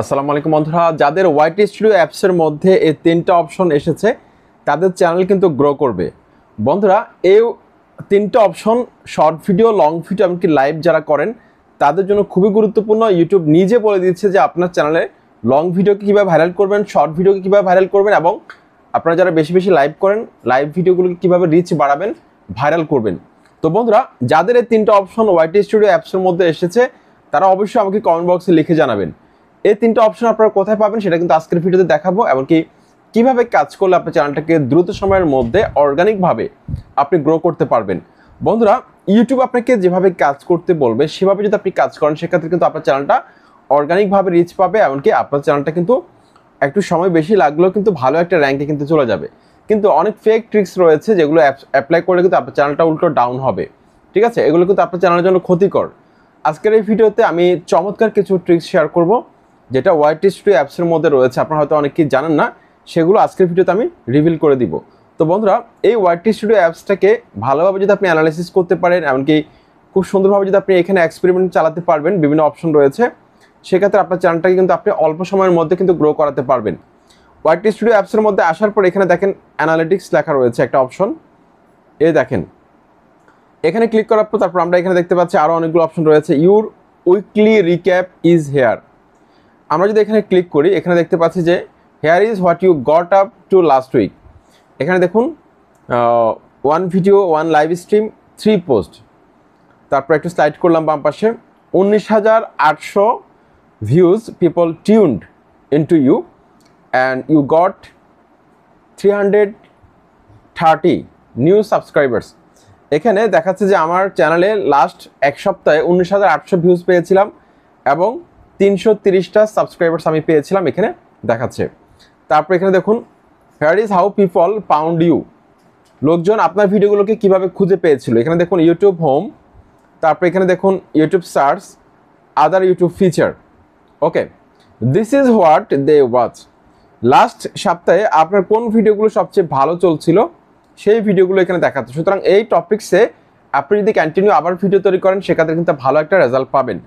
আসসালামু আলাইকুম বন্ধুরা, যাদের ওয়াইটি স্টুডিও অ্যাপসের মধ্যে এই তিনটা অপশন এসেছে তাদের চ্যানেল কিন্তু গ্রো করবে। বন্ধুরা, এই তিনটা option short video, long video, এমনকি লাইভ যারা করেন তাদের জন্য খুবই গুরুত্বপূর্ণ। ইউটিউব নিজে বলে দিচ্ছে যে আপনার চ্যানেলে লং ভিডিওকে কীভাবে ভাইরাল করবেন, শর্ট ভিডিওকে কীভাবে ভাইরাল করবেন, এবং আপনারা যারা বেশি বেশি লাইভ করেন লাইভ ভিডিওগুলোকে কীভাবে রিচ বাড়াবেন, ভাইরাল করবেন। তো বন্ধুরা, যাদের এই তিনটা অপশন ওয়াইটি স্টুডিও অ্যাপসের মধ্যে এসেছে তারা অবশ্যই আমাকে কমেন্ট বক্সে লিখে জানাবেন। এই তিনটা অপশন আপনারা কোথায় পাবেন সেটা কিন্তু আজকের ভিডিওতে দেখাবো, এমনকি কীভাবে কাজ করলে আপনার চ্যানেলটাকে দ্রুত সময়ের মধ্যে অর্গানিকভাবে আপনি গ্রো করতে পারবেন। বন্ধুরা, ইউটিউব আপনাকে যেভাবে কাজ করতে বলবে সেভাবে যদি আপনি কাজ করেন সেক্ষেত্রে কিন্তু আপনার চ্যানেলটা অর্গানিকভাবে রিচ পাবে, এমনকি আপনার চ্যানেলটা কিন্তু একটু সময় বেশি লাগলেও কিন্তু ভালো একটা র্যাঙ্কে কিন্তু চলে যাবে। কিন্তু অনেক ফেক ট্রিক্স রয়েছে যেগুলো অ্যাপ্লাই করলে কিন্তু আপনার চ্যানেলটা উল্টো ডাউন হবে। ঠিক আছে, এগুলো কিন্তু আপনার চ্যানেলের জন্য ক্ষতিকর। আজকের এই ভিডিওতে আমি চমৎকার কিছু ট্রিক্স শেয়ার করব যেটা ওয়াইটি স্টুডিও অ্যাপসের মধ্যে রয়েছে, আপনারা হয়তো অনেকেই জানেন না, সেগুলো আজকের ভিডিওতে আমি রিভিল করে দিব। তো বন্ধুরা, এই ওয়াইটি স্টুডিও অ্যাপসটাকে ভালোভাবে যদি আপনি অ্যানালাইসিস করতে পারেন, এমনকি খুব সুন্দরভাবে যদি আপনি এখানে এক্সপেরিমেন্ট চালাতে পারবেন, বিভিন্ন অপশন রয়েছে, সেক্ষেত্রে আপনার চ্যানেলটাকে কিন্তু আপনি অল্প সময়ের মধ্যে কিন্তু গ্রো করাতে পারবেন। ওয়াইটি স্টুডিও অ্যাপসের মধ্যে আসার পর এখানে দেখেন অ্যানালিটিক্স লেখা রয়েছে একটা অপশন, দেখেন এখানে ক্লিক করার পর তারপর আমরা এখানে দেখতে পাচ্ছি আরও অনেকগুলো অপশন রয়েছে। Your weekly recap is here. আমরা যদি এখানে ক্লিক করি এখানে দেখতে পাচ্ছি যে here is what you got up to last week. এখানে দেখুন 1 ভিডিও, 1 লাইভ স্ট্রিম, 3 পোস্ট। তারপর একটু স্লাইড করলাম বাম পাশে, 19,800 views, people tuned into you and you got 330 new subscribers. এখানে দেখাচ্ছে যে আমার চ্যানেলে লাস্ট এক সপ্তাহে 19,800 ভিউজ পেয়েছিলাম এবং 330টা সাবস্ক্রাইবার্স আমি পেয়েছিলাম, এখানে দেখাচ্ছে। তারপর এখানে দেখুন here is how people found you. লোকজন আপনার ভিডিওগুলোকে কিভাবে খুঁজে পেয়েছিল। এখানে দেখুন ইউটিউব হোম, তারপর এখানে দেখুন YouTube search, other YouTube feature. Okay, this is what they watch. Last সপ্তাহে আপনার কোন ভিডিওগুলো সবচেয়ে ভালো চলছিল সেই ভিডিওগুলো এখানে দেখাচ্ছে। সুতরাং এই টপিক্সে আপনি যদি কন্টিনিউ আবার ভিডিও তৈরি করেন সেক্ষেত্রে কিন্তু ভালো একটা রেজাল্ট পাবেন।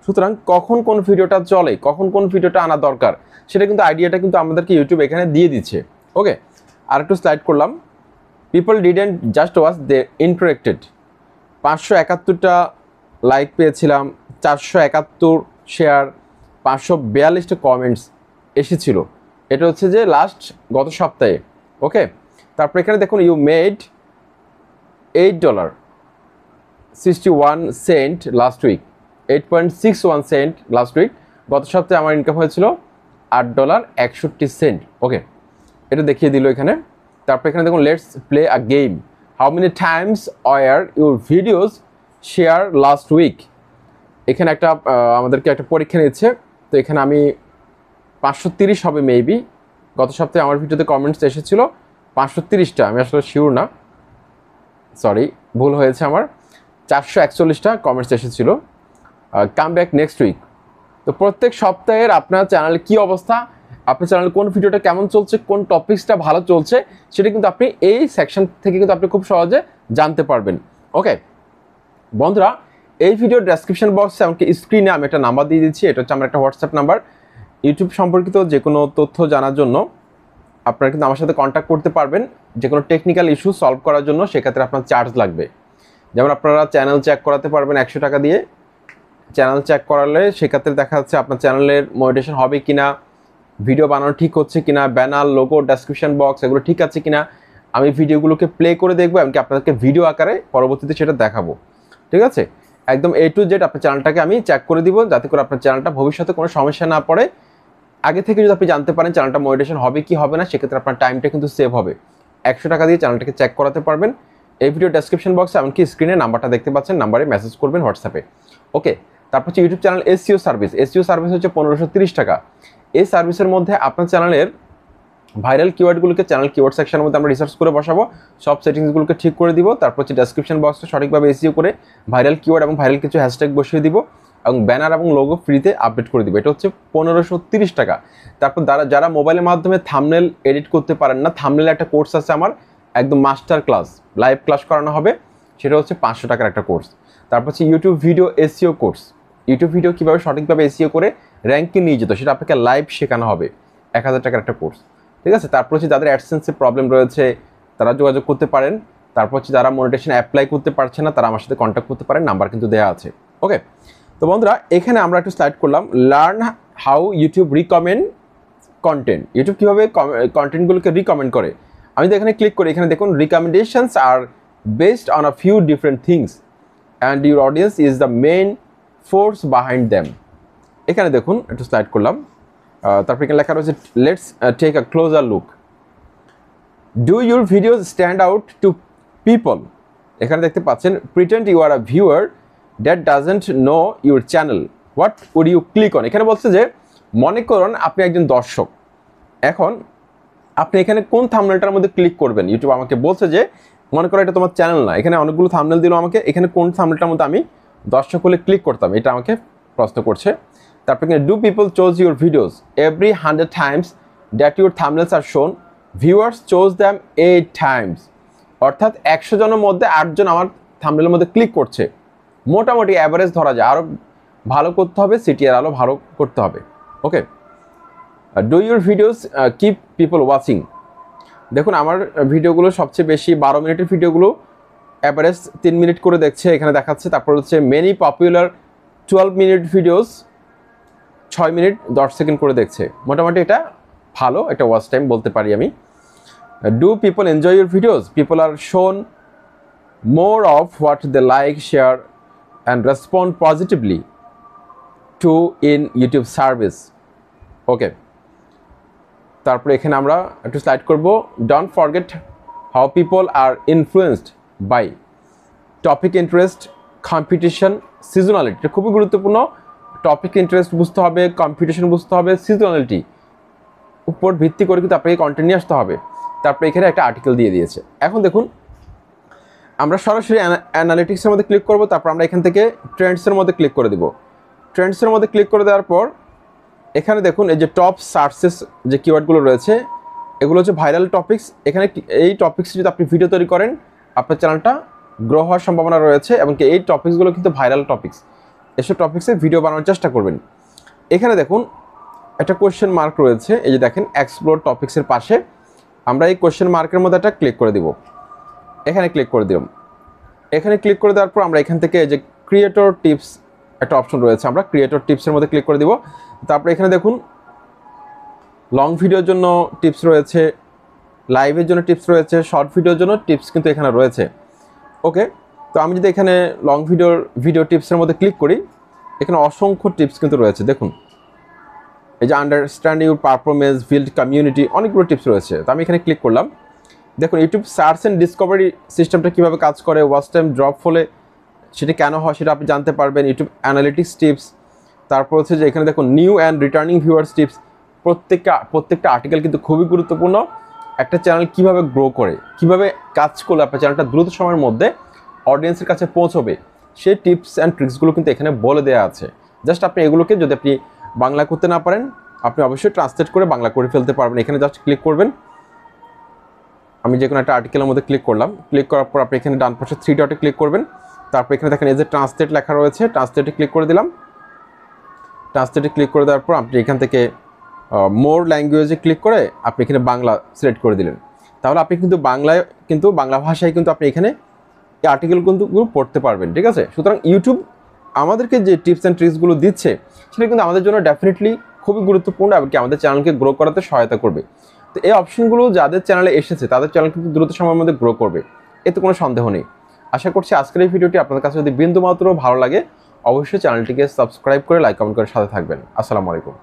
সুতরাং কখন কোন ভিডিওটা চলে, কখন কোন ভিডিওটা আনা দরকার সেটা কিন্তু আইডিয়াটা কিন্তু আমাদেরকে ইউটিউব এখানে দিয়ে দিচ্ছে। ওকে, আর একটু স্লাইড করলাম। People didn't just watch, they interacted. 571টা লাইক পেয়েছিলাম, 471 শেয়ার, 542টা কমেন্টস এসেছিল। এটা হচ্ছে যে লাস্ট গত সপ্তাহে। ওকে, তারপর এখানে দেখুন you made $8.61 last week, 8.61 last week. গত সপ্তাহে আমার ইনকাম হয়েছিল $8.61। ওকে, এটা দেখিয়ে দিল এখানে। তারপর এখানে দেখুন let's play a game, how many times were your videos share last week. এখানে একটা আমাদেরকে একটা পরীক্ষা নিচ্ছে। তো এখানে আমি 530 হবে মেবি। গত সপ্তাহে আমার ভিডিওতে কমেন্টস এসেছিল 530টা, আমি আসলে শিওর না, সরি ভুল হয়েছে আমার, 441টা কমেন্টস এসেছিল। Come back next week. তো প্রত্যেক সপ্তাহের আপনার চ্যানেলে কী অবস্থা, আপনার চ্যানেলে কোন ভিডিওটা কেমন চলছে, কোন টপিক্সটা ভালো চলছে সেটা কিন্তু আপনি এই সেকশন থেকে কিন্তু আপনি খুব সহজে জানতে পারবেন। ওকে বন্ধুরা, এই ভিডিওর ডেসক্রিপশন বক্সে এমনকি স্ক্রিনে আমি একটা নাম্বার দিয়ে দিচ্ছি, এটা হচ্ছে আমার একটা হোয়াটসঅ্যাপ নাম্বার। ইউটিউব সম্পর্কিত যে কোনো তথ্য জানার জন্য আপনারা কিন্তু আমার সাথে কন্ট্যাক্ট করতে পারবেন। যে কোনো টেকনিক্যাল ইস্যু সলভ করার জন্য সেক্ষেত্রে আপনার চার্জ লাগবে। যেমন আপনারা চ্যানেল চেক করাতে পারবেন 100 টাকা দিয়ে। চ্যানেল চেক করালে সেক্ষেত্রে দেখা যাচ্ছে আপনার চ্যানেলের মনিটাইজেশন হবে কিনা, ভিডিও বানানো ঠিক হচ্ছে কিনা, ব্যানার, লোগো, ডেসক্রিপশন বক্স এগুলো ঠিক আছে কিনা, আমি ভিডিওগুলোকে প্লে করে দেখবো, এমনকি আপনাদেরকে ভিডিও আকারে পরবর্তীতে সেটা দেখাবো। ঠিক আছে, একদম A to Z আপনার চ্যানেলটাকে আমি চেক করে দিব যাতে করে আপনার চ্যানেলটা ভবিষ্যতে কোনো সমস্যা না পড়ে। আগে থেকে যদি আপনি জানতে পারেন চ্যানেলটা মনিটাইজেশন হবে কি হবে না, সেক্ষেত্রে আপনার টাইমটা কিন্তু সেভ হবে। 100 টাকা দিয়ে চ্যানেলটাকে চেক করাতে পারবেন। এই ভিডিও ডেসক্রিপশন বক্সে এমনকি স্ক্রিনে নাম্বারটা দেখতে পাচ্ছেন, নাম্বারে মেসেজ করবেন হোয়াটসঅ্যাপে। ওকে, তারপর হচ্ছে YouTube channel SEO service. SEO service হচ্ছে 1530 টাকা। এই সার্ভিসের মধ্যে আপনার চ্যানেলের ভাইরাল কিওয়ার্ডগুলোকে চ্যানেল কিওয়ার্ড সেকশনের মধ্যে আমরা রিসার্চ করে বসাবো, সব সেটিংসগুলোকে ঠিক করে দিব। তারপর হচ্ছে ডেসক্রিপশন বক্সটা সঠিকভাবে SEO করে ভাইরাল কিওয়ার্ড এবং ভাইরাল কিছু হ্যাশট্যাগ বসিয়ে দিব এবং ব্যানার এবং লোগো ফ্রিতে আপডেট করে দিব। এটা হচ্ছে 1530 টাকা। তারপর যারা মোবাইলের মাধ্যমে থাম্বনেল এডিট করতে পারেন না, থাম্বনেল একটা কোর্স আছে আমার, একদম মাস্টার ক্লাস, লাইভ ক্লাস করানো হবে, সেটা হচ্ছে 500 টাকার একটা কোর্স। তারপর হচ্ছে YouTube video SEO course, YouTube video কীভাবে সঠিকভাবে SEO করে র্যাঙ্কে নিয়ে যেত, সেটা আপনাকে লাইভ শেখানো হবে। 1000 টাকার একটা কোর্স, ঠিক আছে। তারপর হচ্ছে যাদের অ্যাডসেন্সের প্রবলেম রয়েছে তারা যোগাযোগ করতে পারেন। তারপর হচ্ছে যারা মনিটাইজেশন অ্যাপ্লাই করতে পারছে না তারা আমার সাথে কন্ট্যাক্ট করতে পারেন, নাম্বার কিন্তু দেওয়া আছে। ওকে, তো বন্ধুরা এখানে আমরা একটু স্লাইড করলাম learn how YouTube recommend content. YouTube কীভাবে কন্টেন্টগুলোকে রিকমেন্ড করে। আমি তো এখানে ক্লিক করি, এখানে দেখুন recommendations are based on a few different things and your audience is the main force behind them. এখানে দেখুন একটু স্লাইড করলাম, তারপর এখানে লেখা রয়েছে let's take a closer look. Do your videos stand out to people. এখানে দেখতে পাচ্ছেন pretend you are a viewer that doesn't know your channel, what would you click on. এখানে বলছে যে মনে করুন আপনি একজন দর্শক, এখন আপনি এখানে কোন থাম্বনেলটার মধ্যে ক্লিক করবেন। ইউটিউব আমাকে বলছে যে মনে করো এটা তোমার চ্যানেল না, এখানে অনেকগুলো থাম্বনেল দিল আমাকে, এখানে কোন থাম্বনেলটার মধ্যে আমি দর্শক হলে ক্লিক করতাম, এটা আমাকে প্রশ্ন করছে। তারপর এখানে do people choose your videos every 100 times that your thumbnails are shown, viewers choose them 8 Times. অর্থাৎ 100 জনের মধ্যে 8 জন আমার থাম্বনেলের মধ্যে ক্লিক করছে। মোটামুটি অ্যাভারেজ ধরা যায়, আরও ভালো করতে হবে, সিটিআর আরও ভালো করতে হবে। Okay, do your videos keep people watching. দেখুন আমার ভিডিওগুলো সবচেয়ে বেশি 12 মিনিটের ভিডিওগুলো অ্যাভারেজ 3 মিনিট করে দেখছে, এখানে দেখাচ্ছে। তারপর হচ্ছে many popular 12 minute videos 6 minute 10 second করে দেখছে। মোটামুটি এটা ভালো, এটা ওয়াচ টাইম বলতে পারি আমি। Do people enjoy your videos, people are shown more of what they like share and respond positively to in YouTube service. Okay, তারপরে এখানে আমরা একটু স্লাইড করব don't forget how people are influenced by topic interest, competition, seasonality. এটা খুবই গুরুত্বপূর্ণ। Topic interest বুঝতে হবে, কম্পিটিশন বুঝতে হবে, সিজনালিটি উপর ভিত্তি করে কিন্তু আপনাকে কন্টেন্ট নিয়ে আসতে হবে। তারপরে এখানে একটা আর্টিকেল দিয়ে দিয়েছে। এখন দেখুন আমরা সরাসরি অ্যানালিটিক্সের মধ্যে ক্লিক করব, তারপর আমরা এখান থেকে ট্রেন্ডসের মধ্যে ক্লিক করে দেব। ট্রেন্ডসের মধ্যে ক্লিক করে দেওয়ার পর এখানে দেখুন এই যে টপ সার্চেস যে কিওয়ার্ডগুলো রয়েছে এগুলো হচ্ছে ভাইরাল টপিকস। এখানে এই টপিক্সে যদি আপনি ভিডিও তৈরি করেন আপনার চ্যানেলটা গ্রো হওয়ার সম্ভাবনা রয়েছে, এবং এই টপিক্সগুলো কিন্তু ভাইরাল টপিক্স। এসব টপিক্সে ভিডিও বানানোর চেষ্টা করবেন। এখানে দেখুন একটা কোয়েশ্চেন মার্ক রয়েছে, এই যে দেখেন এক্সপ্লোর টপিক্সের পাশে আমরা এই কোয়েশ্চেন মার্কের মধ্যে একটা ক্লিক করে দিব। এখানে ক্লিক করে দিলাম। এখানে ক্লিক করে দেওয়ার পর আমরা এখান থেকে যে ক্রিয়েটর টিপস একটা অপশন রয়েছে, আমরা ক্রিয়েটর টিপসের মধ্যে ক্লিক করে দিব। তারপরে এখানে দেখুন লং ভিডিওর জন্য টিপস রয়েছে, লাইভের জন্য টিপস রয়েছে, শর্ট ভিডিওর জন্য টিপস কিন্তু এখানে রয়েছে। ওকে, তো আমি যদি এখানে লং ভিডিও টিপসের মধ্যে ক্লিক করি এখানে অসংখ্য টিপস কিন্তু রয়েছে। দেখুন এই যে understand your performance, build community, অনেকগুলো টিপস রয়েছে। তো আমি এখানে ক্লিক করলাম। দেখুন ইউটিউব সার্চ অ্যান্ড ডিসকভারি সিস্টেমটা কীভাবে কাজ করে, ওয়াচ টাইম ড্রপ হলে সেটা কেন হয় সেটা আপনি জানতে পারবেন, ইউটিউব অ্যানালিটিক্স টিপস। তারপর হচ্ছে যে এখানে দেখুন new and returning viewers tips. প্রত্যেকটা আর্টিকেল কিন্তু খুবই গুরুত্বপূর্ণ। একটা চ্যানেল কীভাবে গ্রো করে, কীভাবে কাজ করলে আপনার চ্যানেলটা দ্রুত সময়ের মধ্যে অডিয়েন্সের কাছে পৌঁছবে, সেই টিপস অ্যান্ড ট্রিক্সগুলো কিন্তু এখানে বলে দেওয়া আছে। জাস্ট আপনি এগুলোকে যদি আপনি বাংলা করতে না পারেন আপনি অবশ্যই ট্রান্সলেট করে বাংলা করে ফেলতে পারবেন। এখানে জাস্ট ক্লিক করবেন। আমি যে কোনো একটা আর্টিকেলের মধ্যে ক্লিক করলাম। ক্লিক করার পর আপনি এখানে ডান পাশে 3 ডটে ক্লিক করবেন। তারপর এখানে দেখেন এই যে ট্রান্সলেট লেখা রয়েছে, ট্রান্সলেটে ক্লিক করে দিলাম। ট্রান্সলেটে ক্লিক করে দেওয়ার পর আপনি এখান থেকে মোর ল্যাঙ্গুয়েজে ক্লিক করে আপনি এখানে বাংলা সিলেক্ট করে দিলেন। তাহলে আপনি কিন্তু বাংলা ভাষায় কিন্তু আপনি এখানে এই আর্টিকেল কিন্তু পড়তে পারবেন, ঠিক আছে। সুতরাং ইউটিউব আমাদেরকে যে টিপস অ্যান্ড ট্রিক্সগুলো দিচ্ছে সেটা কিন্তু আমাদের জন্য ডেফিনেটলি খুবই গুরুত্বপূর্ণ, এমনকি আমাদের চ্যানেলকে গ্রো করাতে সহায়তা করবে। তো এই অপশনগুলো যাদের চ্যানেলে এসেছে তাদের চ্যানেল কিন্তু দ্রুত সময়ের মধ্যে গ্রো করবে, এতে কোনো সন্দেহ নেই। আশা করছি আজকের এই ভিডিওটি আপনাদের কাছে যদি বিন্দুমাত্র ভালো লাগে অবশ্যই চ্যানেলটিকে সাবস্ক্রাইব করে লাইক কমেন্ট করে সাথে থাকবেন। আসসালামু আলাইকুম।